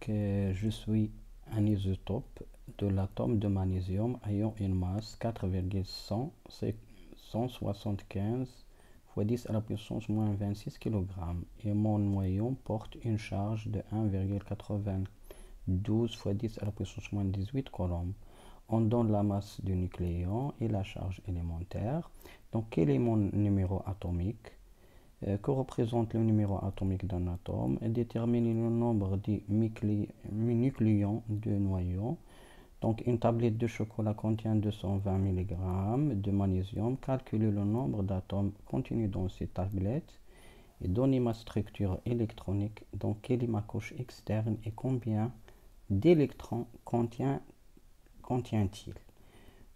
je suis un isotope de l'atome de magnésium ayant une masse 4,175 fois 10 à la puissance moins 26 kg et mon noyau porte une charge de 1,92 fois 10 à la puissance moins 18 coulombs. On donne la masse du nucléon et la charge élémentaire. Donc quel est mon numéro atomique? Que représente le numéro atomique d'un atome? Déterminer le nombre de nucléons de noyau. Donc une tablette de chocolat contient 220 mg de magnésium. Calculez le nombre d'atomes contenus dans cette tablette et donnez ma structure électronique. Donc quelle est ma couche externe et combien d'électrons contient-il?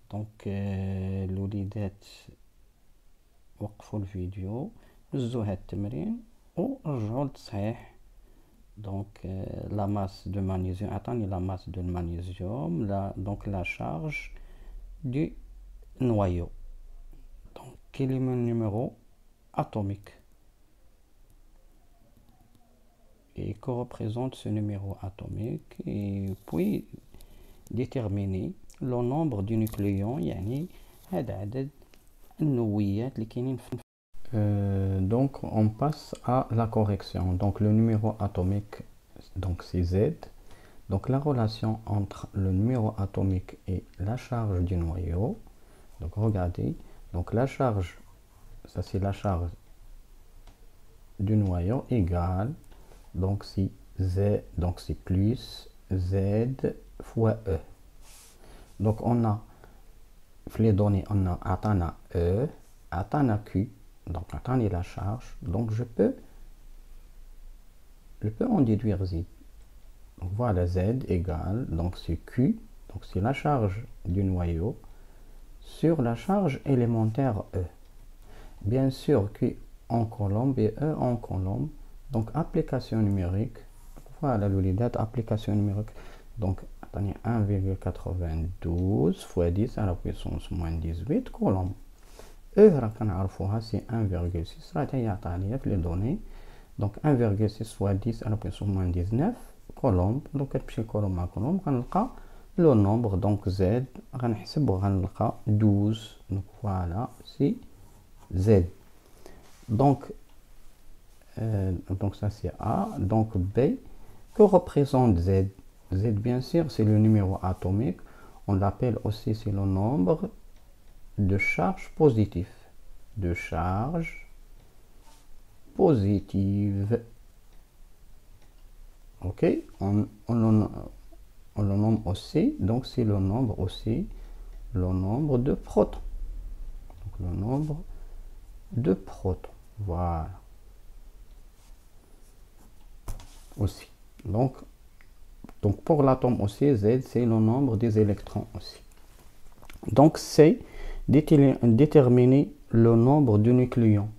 Donc الوليدات وقفوا الفيديو هزوا هاد التمرين ورجعوا للتصحيح. Donc la masse de magnésium, attendez, la masse de magnésium, donc la charge du noyau. Donc quel est mon numéro atomique et que représente ce numéro atomique, et puis déterminer le nombre du nucléon, يعني هذا عدد النويات اللي كاينين في donc on passe à la correction. Donc le numéro atomique, donc c'est Z. Donc la relation entre le numéro atomique et la charge du noyau. Donc regardez, donc la charge, ça c'est la charge du noyau égale, donc c'est Z, donc c'est plus Z fois E. Donc on a, les données, on a atteint E, atteint Q. Donc attendez la charge, donc je peux en déduire Z. Donc voilà, Z égale, donc c'est Q, donc c'est la charge du noyau sur la charge élémentaire E. Bien sûr, Q en colombe et E en colombe. Donc application numérique, voilà l'unité application numérique. Donc attendez, 1,92 fois 10 à la puissance moins 18 coulombs. E c'est 1,6 راه يعطيني في les données. Donc 1,6 fois 10 à la puissance moins 19 coulombs. Donc كتمشي colombe مع colombe غنلقى le nombre, donc Z غنحسب وغنلقى 12. Donc voilà, c'est Z. Donc ça c'est A. Donc B, que représente Z? Z bien sûr c'est le numéro atomique. On l'appelle aussi, c'est le nombre de charge positive, de charge positive. Ok, on le nomme aussi, donc c'est le nombre aussi, le nombre de protons. Donc le nombre de protons, voilà. Aussi, donc pour l'atome aussi, Z c'est le nombre des électrons aussi. Donc c'est déterminer le nombre de nucléons.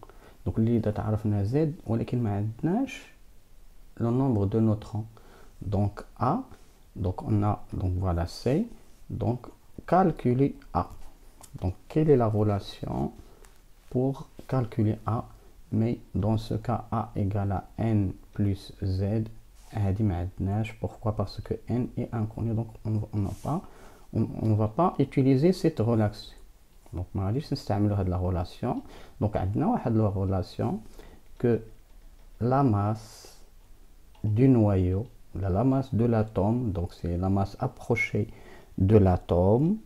Donc اللي تعرفنا Z ولكن ما عندناش le nombre de neutrons. Donc A, donc on a, donc voilà C, donc calculer A. Donc quelle est la relation pour calculer A? Mais dans ce cas A égale à N plus Z. Pourquoi? Parce que N est inconnu, donc on va pas utiliser cette relation. Donc ما غاديش نستعملوا هذه la relation. Donc عندنا واحد la relation que la masse du noyau, la masse de l'atome, donc c'est la masse approchée de l'atome,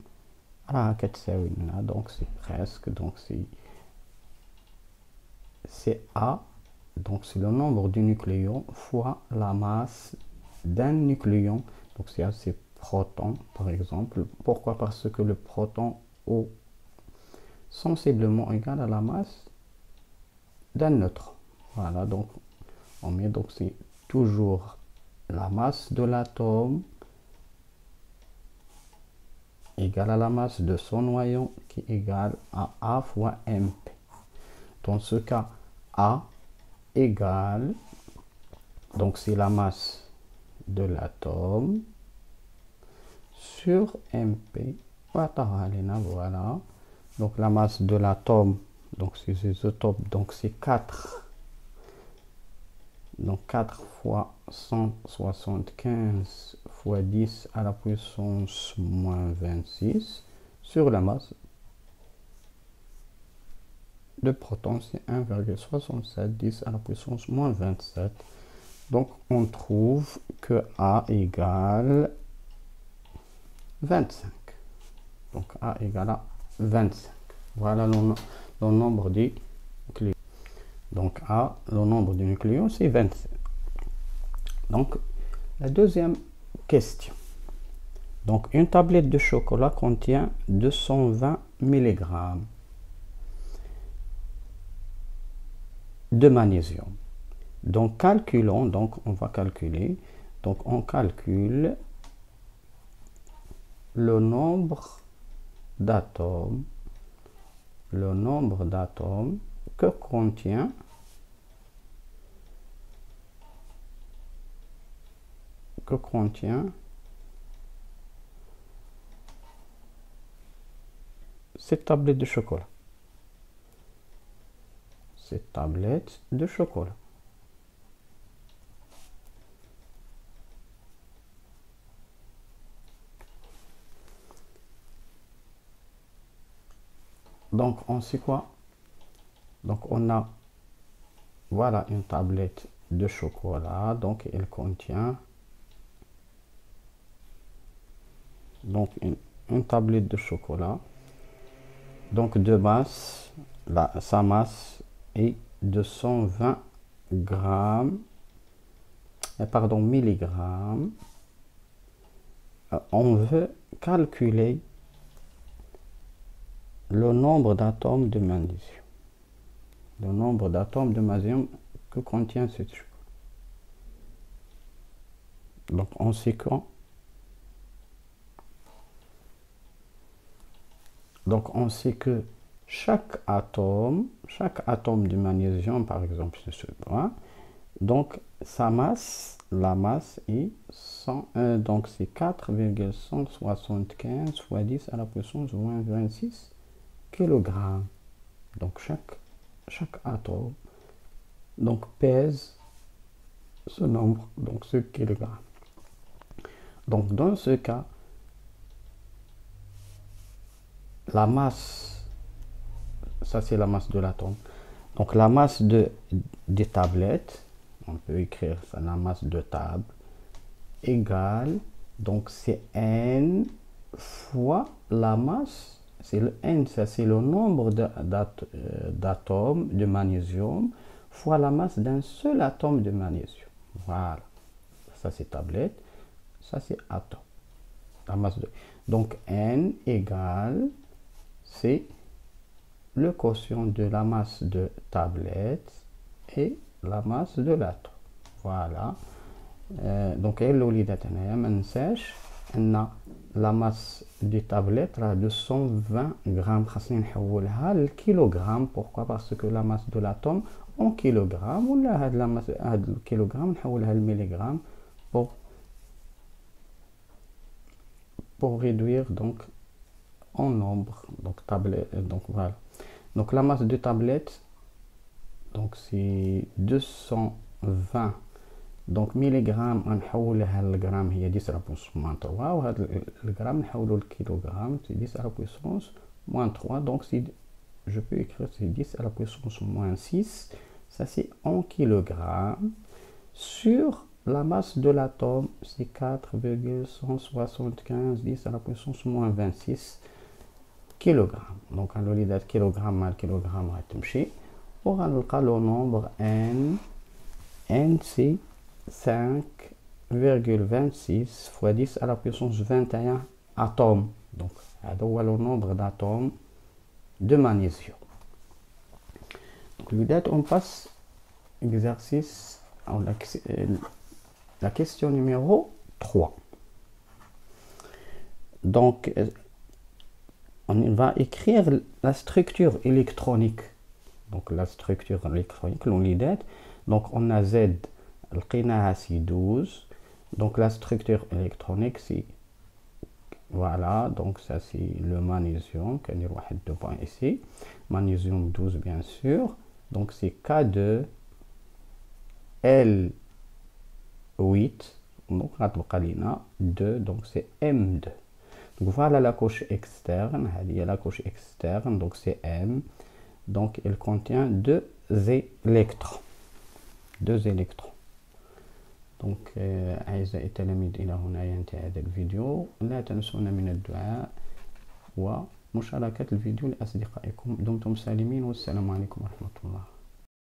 donc c'est presque, donc c'est A, donc c'est le nombre du nucléon fois la masse d'un nucléon. Donc c'est protons par exemple. Pourquoi? Parce que le proton est sensiblement égal à la masse d'un neutre. Voilà, donc on met, donc c'est toujours la masse de l'atome égale à la masse de son noyau qui est égale à A fois MP. Dans ce cas, A égale, donc c'est la masse de l'atome sur MP. Voilà. Donc la masse de l'atome, donc c'est isotopes, donc c'est 4 Donc 4 fois 175 fois 10 à la puissance moins 26 sur la masse de protons, c'est 1,67, 10 à la puissance moins 27. Donc on trouve que A égale 25. Donc A égale à 25. Voilà le nombre des nucléons. Donc A, le nombre des nucléons, c'est 25. Donc la deuxième question. Donc une tablette de chocolat contient 220 mg de magnésium. Donc calculons, donc on va calculer, donc on calcule le nombre d'atomes que contient cette tablette de chocolat. Cette tablette de chocolat. Donc on sait quoi? Donc on a, voilà une tablette de chocolat, donc elle contient donc une tablette de chocolat, donc de masse, sa masse est de 120 grammes, pardon, milligrammes. On veut calculer le nombre d'atomes de magnésium. Le nombre d'atomes de magnésium que contient cette chocolat. Donc on sait quoi? Donc on sait que chaque atome de magnésium, par exemple, c'est celui-là, donc sa masse, la masse est 100, donc c'est 4,175 fois 10 à la puissance moins 26 kg. Donc chaque atome donc pèse ce nombre, donc ce kilogramme. Donc dans ce cas, la masse, ça c'est la masse de l'atome. Donc la masse des tablettes, on peut écrire ça, la masse de table, égale, donc c'est N fois la masse, c'est le N, ça c'est le nombre d'atomes de magnésium, fois la masse d'un seul atome de magnésium. Voilà. Ça c'est tablette, ça c'est atome. La masse de... Donc N égale, c'est le quotient de la masse de tablette et la masse de l'atome. Voilà. Donc la masse des tablettes là, de 120 grammes. Le kilogramme. Pourquoi? Parce que la masse de l'atome en kilogramme, ou la masse de kilogramme le milligramme pour réduire donc en nombre. Donc tablette, donc voilà. Donc la masse de tablette, donc c'est 220. Donc milligrammes نحولها للغرام هي 10 à la puissance moins 3 وهذا الغرام نحولو للكيلوغرام c'est 10 à la puissance moins 3. Donc si je peux écrire c'est 10 à la puissance moins 6, ça c'est en kilogrammes, sur la masse de l'atome c'est 4,175 10 à la puissance moins 26 kilogrammes. Donc on va dire kilogramme mal kilogramme غتمشي وغنلقى le nombre n c'est 5,26 fois 10 à la puissance 21 atomes. Donc, c'est le nombre d'atomes de magnésium. Donc, on passe exercice, la question numéro 3. Donc, on va écrire la structure électronique. Donc, la structure électronique, donc on a Z. لقيناها c'est 12. Donc la structure électronique c'est, voilà, donc ça c'est le magnésium, كندير واحد 2 points ici, magnésium 12 bien sûr. Donc c'est K2 L8. Donc, on a 2, donc c'est M2. Donc, voilà la couche externe. Il y a la couche externe, donc c'est M. Donc, elle contient 2 électrons. 2 électrons. Donc أعزائي التلاميذ إلى هنا ينتهي هذا الفيديو. لا تنسونا من الدعاء ومشاركة الفيديو لأصدقائكم. دمتم سالمين والسلام عليكم ورحمة الله.